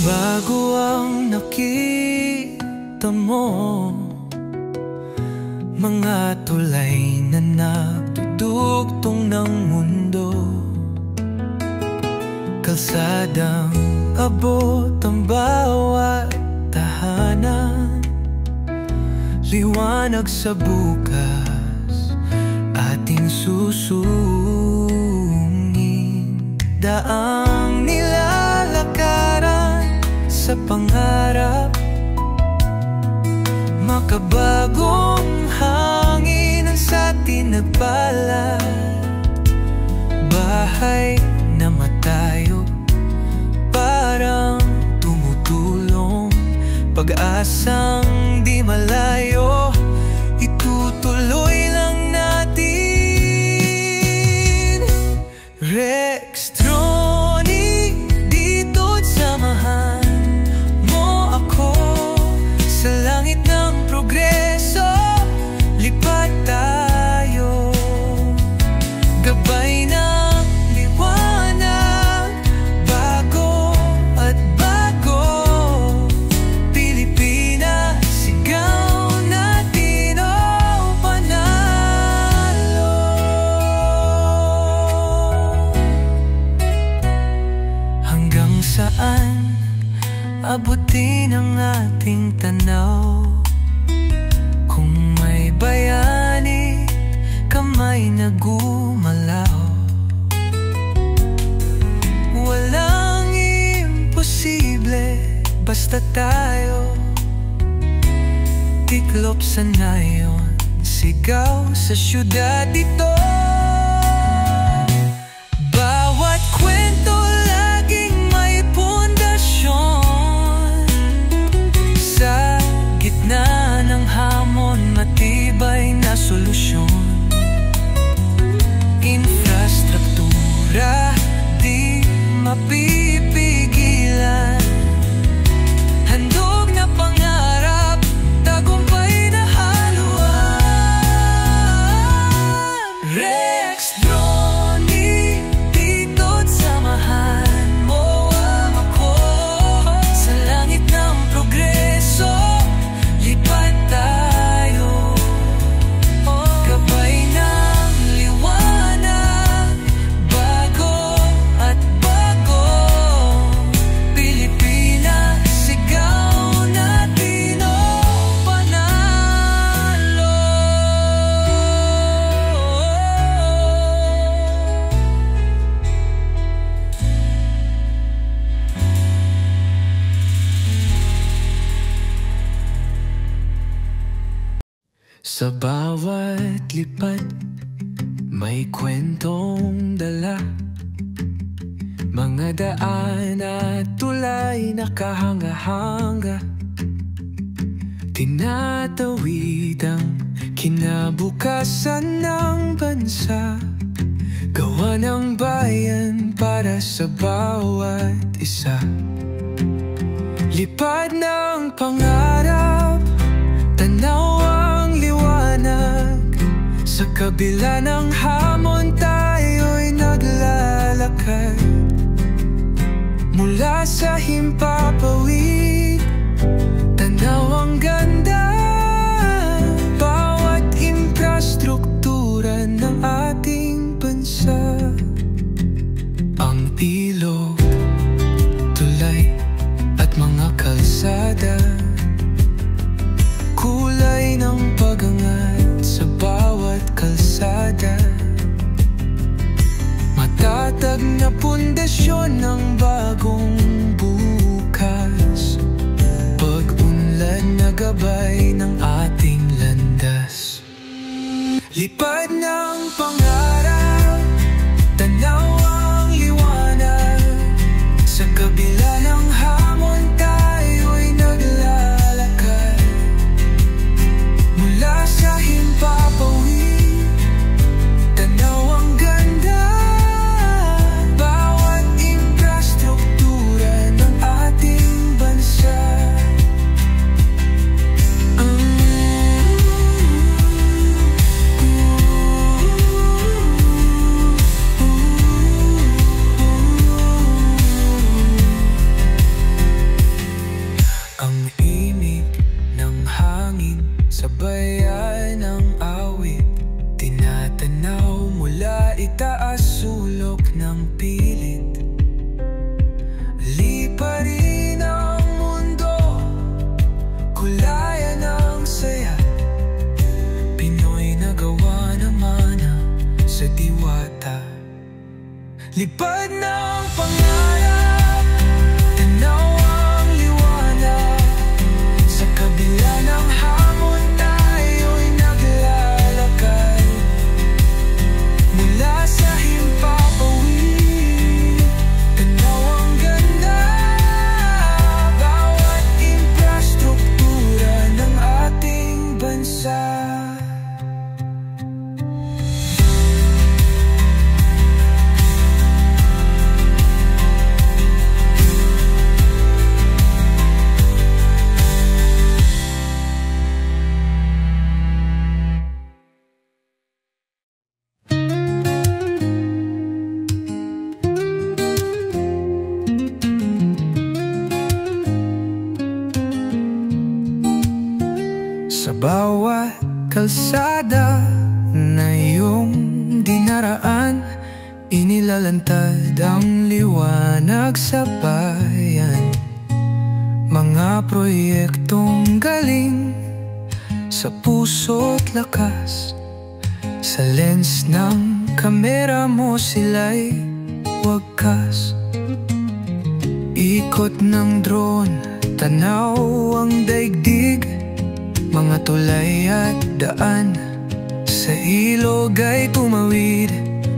Bago ang nakita mo, mga tulay na nagdudugtong ng mundo, kalsadang abot ang bawat tahanan, liwanag sa bukas ating susungin. Daang nilalakaran sa pangarap, makabagong hangin ang sa atin nagbalad. Bahay na matayo, parang tumutulong, pag-asang di malayo, itutuloy lang natin. Rextronic, dito't samahan mo ako sa langit ng progreso. Lipat tayo, gabay ng liwanag, bago at bago. Pilipinas, sigaw natin, oh, panalo. Hanggang saan abutin ang ating tanaw? Kung may bayani, kamay na gumalaw. Walang imposible, basta tayo tiklop sa nayon, sigaw sa syudad dito. Bawat kwento laging may pundasyon, sa gitna ng hamon matibay na solusyon. Infrastruktura di mapipigilan, handog na pangarap, tagumpay na haluan. Rextronic, dito't samahan mo ako sa langit ng progreso. Lipat tayo, gabay ng liwanag, bago at bago. Pilipinas, sigaw natin, oh, panalo. Sa bawat lipat may kwentong dala, mga daan at tulay nakahanga-hanga, tinatawid ang kinabukasan ng bansa. Gawa ng bayan para sa bawat isa, lipad ng pangarap, tanaw ang liwanag. Sa kabila ng hamon tayo'y naglalakad, mula sa himpapawid, tanaw ang ganda. Bawat infrastruktura ng ating bansa, ang ilog, tulay at mga kalsada, kulay ng pag-angat sa bawat kalsada. Matatag na pundasyon ng bagong bukas, pag-unlad na gabay ng ating landas. Lipad ng pangarap, tanaw ang liwanag. Sa kabila ng hamon tayo'y naglalakad, mula sa himpapawid, tanaw ang ganda. Bawat infrastruktura ng ating bansa, sabayan ng awit, tinatanaw mula itaas sulok ng pilit. Lipa rin ang mundo, kulayan ng saya, Pinoy na gawa naman sa diwata. Lipad ng pangarap, tanaw ang liwanag, sa kabila ng hamon tayo'y naglalakad. Mula sa himpapawid, tanaw ang ganda, bawat infrastruktura ng ating bansa. Sa bawat kalsada na iyong dinaraan, inilalantad ang liwanag sa bayan. Mga proyektong galing sa puso't lakas, sa lens ng kamera mo sila'y wagkas. Ikot ng drone, tanaw ang daigdig, mga tulay at daan sa ilog ay tumawid.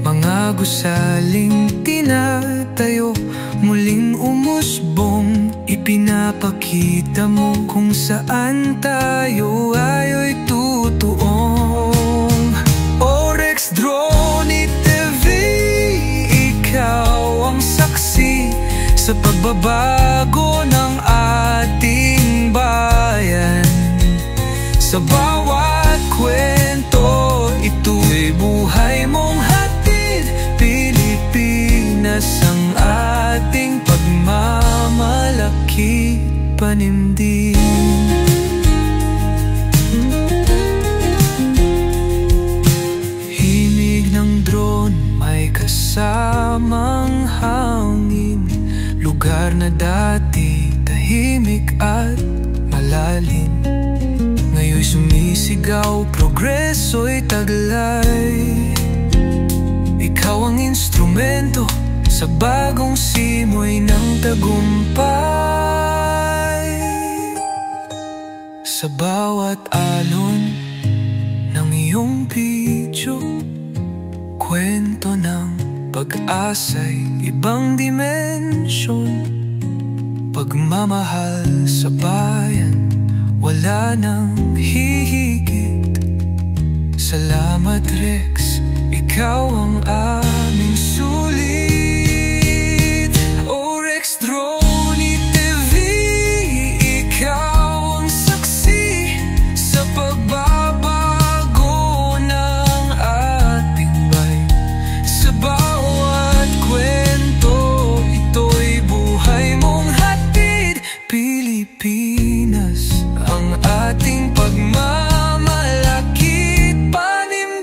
Mga gusaling tinatayo, muling umusbong, ipinapakita mo kung saan tayo ay tutuong. Orex Drone TV, ikaw ang saksi sa pagbabago ng ating bayan. Sa bawat kwento, ito'y buhay mong hatid. Pilipinas ang ating pagmamalaki, panimdim. Himig ng drone, may kasamang hangin. Lugar na dati tahimik at malalim, ngayon'y sumisigaw, progreso'y taglay. Ikaw ang instrumento sa bagong simoy ng tagumpay. Sa bawat alon ng iyong video, kwento ng pag-asa'y ibang dimensyon. Pagmamahal sa bayan, wala nang hihigit. Salamat Rex, ikaw ang aming sulit. Orex Drone TV, ikaw ang saksi sa pagbabago ng ating bayan. Sa bawat kwento, ito'y buhay mong hatid. Pilipinas ang ating pagmamalaki, panimdim.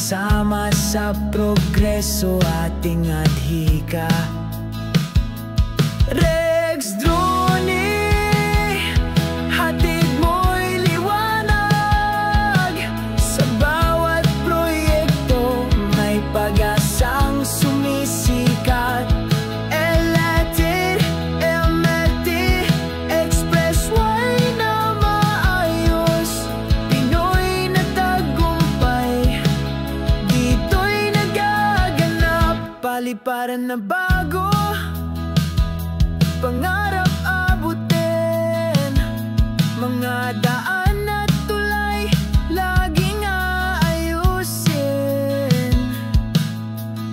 Sama sa progreso ating adhika. Rex Drone, hatid mo'y liwanag. Sa bawat proyekto may pag-asang sumisikat. LRT, MRT, Expressway na maayos. Pinoy na tagumpay, dito'y nagaganap. Paliparan na bago, pangarap abutin. Mga daan at tulay laging aayusin.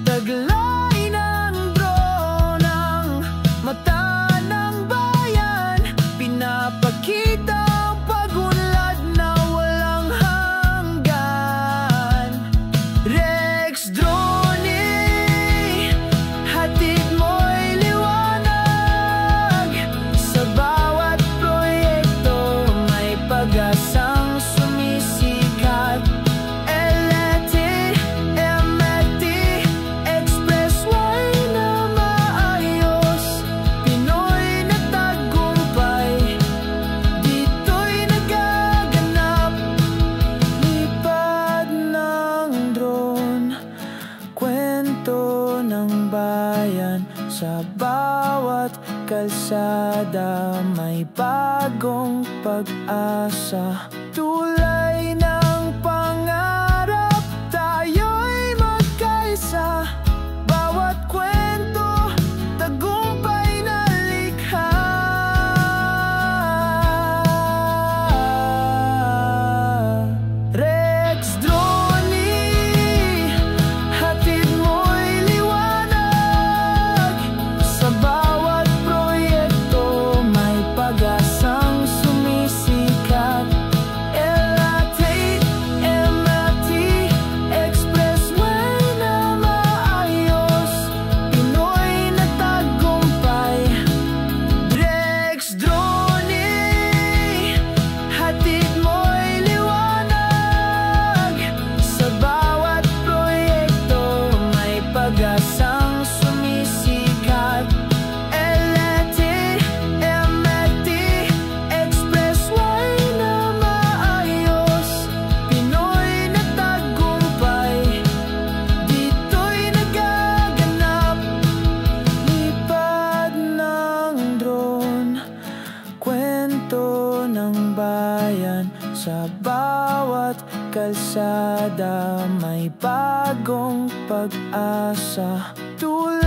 Taglay ng drone ang mata ng bayan. Pinapakita ang pag-unlad na walang hanggan. Rex Drone, hatid mo'y liwanag. Sa bawat proyekto may pag-asang sumisikat. LRT, MRT, Expressway na maayos. Pinoy na tagumpay, dito'y nagaganap. Lipad ng drone, kwento ng bayan. Sa bawat kalsada may bagong pag-asa. Tulay ng pangarap, tayo'y magkaisa. Bawat kwento, tagumpay na likha. Rex Drone, hatid mo'y liwanag. Sa bawat proyekto may pag-asang sumisikat. LRT, MRT, Expressway na maayos. Pinoy na tagumpay. Rex Drone, hatid mo'y liwanag. Sa bawat proyekto may pag-asang sumisikat. LRT, MRT, Expressway na maayos. Pinoy na tagumpay, dito'y nagaganap. Lipad ng drone, kwento ng bayan. Sa bawat kalsada may bagong pag-asa. Tulad